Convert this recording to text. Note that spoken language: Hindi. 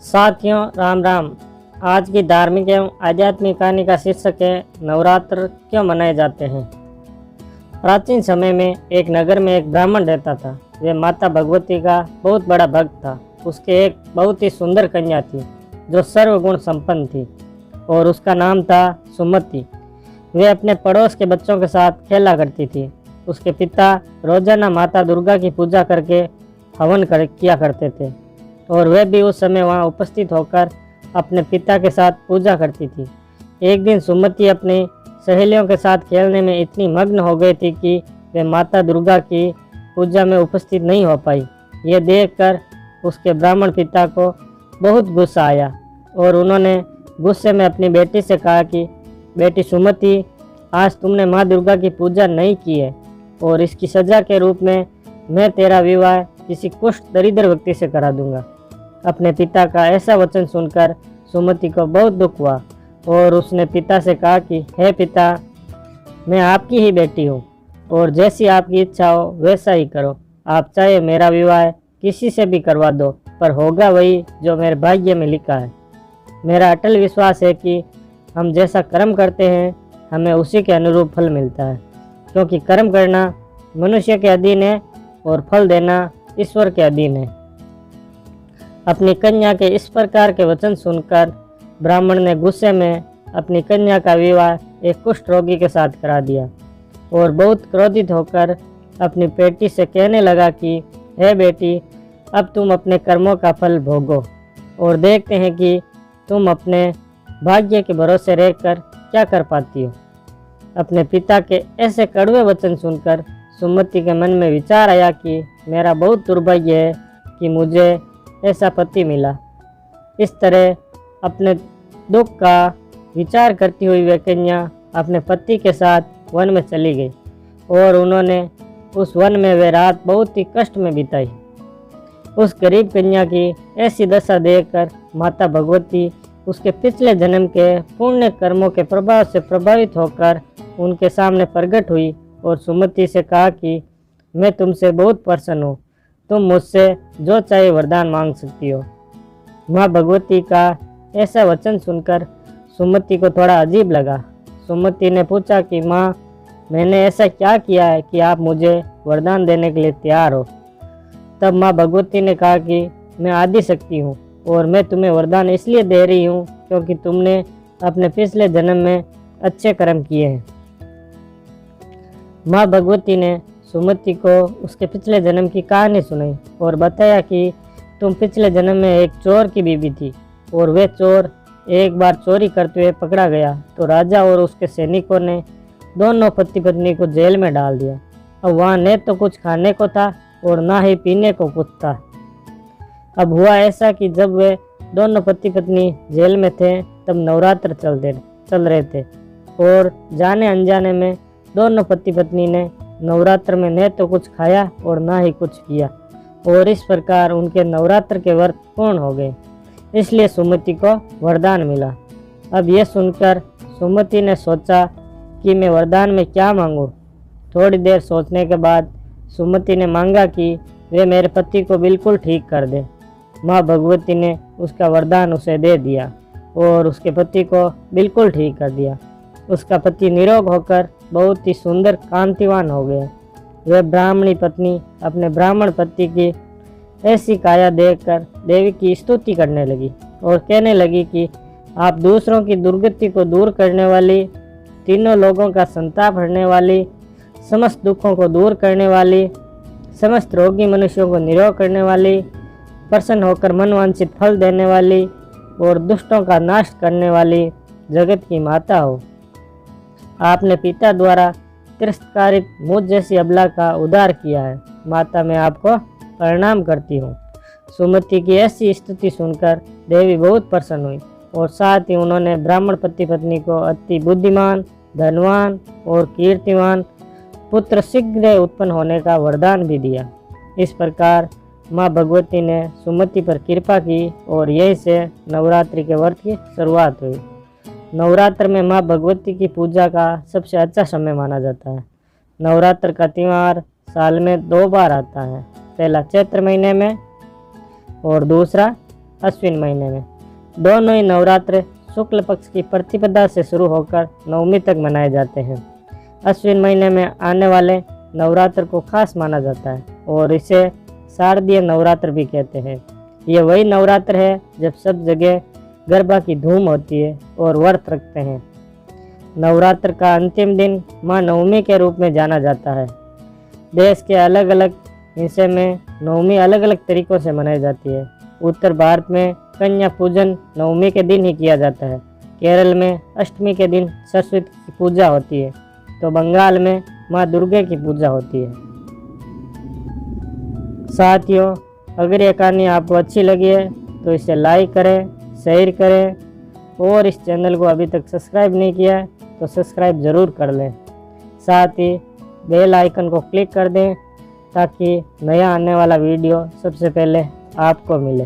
साथियों राम राम। आज की धार्मिक एवं आध्यात्मिक कहानी का शीर्षक है नवरात्र क्यों मनाए जाते हैं। प्राचीन समय में एक नगर में एक ब्राह्मण रहता था। वह माता भगवती का बहुत बड़ा भक्त था। उसके एक बहुत ही सुंदर कन्या थी जो सर्वगुण संपन्न थी और उसका नाम था सुमति। वह अपने पड़ोस के बच्चों के साथ खेला करती थी। उसके पिता रोजाना माता दुर्गा की पूजा करके हवन किया करते थे और वह भी उस समय वहां उपस्थित होकर अपने पिता के साथ पूजा करती थी। एक दिन सुमति अपनी सहेलियों के साथ खेलने में इतनी मग्न हो गई थी कि वह माता दुर्गा की पूजा में उपस्थित नहीं हो पाई। यह देखकर उसके ब्राह्मण पिता को बहुत गुस्सा आया और उन्होंने गुस्से में अपनी बेटी से कहा कि बेटी सुमति, आज तुमने माँ दुर्गा की पूजा नहीं की है और इसकी सजा के रूप में मैं तेरा विवाह किसी कुष्ठ दरिद्र व्यक्ति से करा दूंगा। अपने पिता का ऐसा वचन सुनकर सुमति को बहुत दुख हुआ और उसने पिता से कहा कि हे पिता, मैं आपकी ही बेटी हूँ और जैसी आपकी इच्छा हो वैसा ही करो। आप चाहे मेरा विवाह किसी से भी करवा दो, पर होगा वही जो मेरे भाग्य में लिखा है। मेरा अटल विश्वास है कि हम जैसा कर्म करते हैं हमें उसी के अनुरूप फल मिलता है, क्योंकि कर्म करना मनुष्य के अधीन है और फल देना ईश्वर के अधीन है। अपनी कन्या के इस प्रकार के वचन सुनकर ब्राह्मण ने गुस्से में अपनी कन्या का विवाह एक कुष्ठ रोगी के साथ करा दिया और बहुत क्रोधित होकर अपनी बेटी से कहने लगा कि हे बेटी, अब तुम अपने कर्मों का फल भोगो और देखते हैं कि तुम अपने भाग्य के भरोसे रहकर क्या कर पाती हो। अपने पिता के ऐसे कड़वे वचन सुनकर सुमति के मन में विचार आया कि मेरा बहुत दुर्भाग्य है कि मुझे ऐसा पति मिला। इस तरह अपने दुख का विचार करती हुई वह कन्या अपने पति के साथ वन में चली गई और उन्होंने उस वन में वह रात बहुत ही कष्ट में बिताई। उस गरीब कन्या की ऐसी दशा देखकर माता भगवती उसके पिछले जन्म के पुण्य कर्मों के प्रभाव से प्रभावित होकर उनके सामने प्रकट हुई और सुमति से कहा कि मैं तुमसे बहुत प्रसन्न हूँ, तुम मुझसे जो चाहे वरदान मांग सकती हो। माँ भगवती का ऐसा वचन सुनकर सुमति को थोड़ा अजीब लगा। सुमति ने पूछा कि माँ, मैंने ऐसा क्या किया है कि आप मुझे वरदान देने के लिए तैयार हो। तब माँ भगवती ने कहा कि मैं आदि शक्ति हूँ और मैं तुम्हें वरदान इसलिए दे रही हूँ क्योंकि तुमने अपने पिछले जन्म में अच्छे कर्म किए हैं। माँ भगवती ने सुमति को उसके पिछले जन्म की कहानी सुनाई और बताया कि तुम पिछले जन्म में एक चोर की बीवी थी और वह चोर एक बार चोरी करते हुए पकड़ा गया तो राजा और उसके सैनिकों ने दोनों पति पत्नी को जेल में डाल दिया। अब वहाँ न तो कुछ खाने को था और ना ही पीने को कुछ था। अब हुआ ऐसा कि जब वे दोनों पति पत्नी जेल में थे तब नवरात्र चल रहे थे और जाने अनजाने में दोनों पति पत्नी ने नवरात्र में न तो कुछ खाया और ना ही कुछ किया और इस प्रकार उनके नवरात्र के व्रत पूर्ण हो गए। इसलिए सुमति को वरदान मिला। अब यह सुनकर सुमति ने सोचा कि मैं वरदान में क्या मांगूं। थोड़ी देर सोचने के बाद सुमति ने मांगा कि वे मेरे पति को बिल्कुल ठीक कर दे। माँ भगवती ने उसका वरदान उसे दे दिया और उसके पति को बिल्कुल ठीक कर दिया। उसका पति निरोग होकर बहुत ही सुंदर कांतिवान हो गया। वह ब्राह्मणी पत्नी अपने ब्राह्मण पति की ऐसी काया देखकर देवी की स्तुति करने लगी और कहने लगी कि आप दूसरों की दुर्गति को दूर करने वाली, तीनों लोगों का संताप हरने वाली, समस्त दुखों को दूर करने वाली, समस्त रोगी मनुष्यों को निरोग करने वाली, प्रसन्न होकर मनवांछित फल देने वाली और दुष्टों का नाश करने वाली जगत की माता हो। आपने पिता द्वारा तिरस्कारित मुझ जैसी अबला का उद्धार किया है। माता, मैं आपको प्रणाम करती हूँ। सुमति की ऐसी स्तुति सुनकर देवी बहुत प्रसन्न हुई और साथ ही उन्होंने ब्राह्मण पति पत्नी को अति बुद्धिमान, धनवान और कीर्तिमान पुत्र शीघ्र उत्पन्न होने का वरदान भी दिया। इस प्रकार माँ भगवती ने सुमति पर कृपा की और यहीं से नवरात्रि के व्रत की शुरुआत हुई। नवरात्र में माँ भगवती की पूजा का सबसे अच्छा समय माना जाता है। नवरात्र का त्यौहार साल में 2 बार आता है, पहला चैत्र महीने में और दूसरा अश्विन महीने में। दोनों ही नवरात्र शुक्ल पक्ष की प्रतिपदा से शुरू होकर नवमी तक मनाए जाते हैं। अश्विन महीने में आने वाले नवरात्र को खास माना जाता है और इसे शारदीय नवरात्र भी कहते हैं। ये वही नवरात्र है जब सब जगह गरबा की धूम होती है और व्रत रखते हैं। नवरात्र का अंतिम दिन माँ नवमी के रूप में जाना जाता है। देश के अलग अलग हिस्से में नवमी अलग अलग तरीक़ों से मनाई जाती है। उत्तर भारत में कन्या पूजन नवमी के दिन ही किया जाता है। केरल में अष्टमी के दिन सरस्वती की पूजा होती है, तो बंगाल में माँ दुर्गा की पूजा होती है। साथियों, अगर ये कहानी आपको अच्छी लगी है तो इसे लाइक करें, शेयर करें और इस चैनल को अभी तक सब्सक्राइब नहीं किया है तो सब्सक्राइब ज़रूर कर लें। साथ ही बेल आइकन को क्लिक कर दें ताकि नया आने वाला वीडियो सबसे पहले आपको मिले।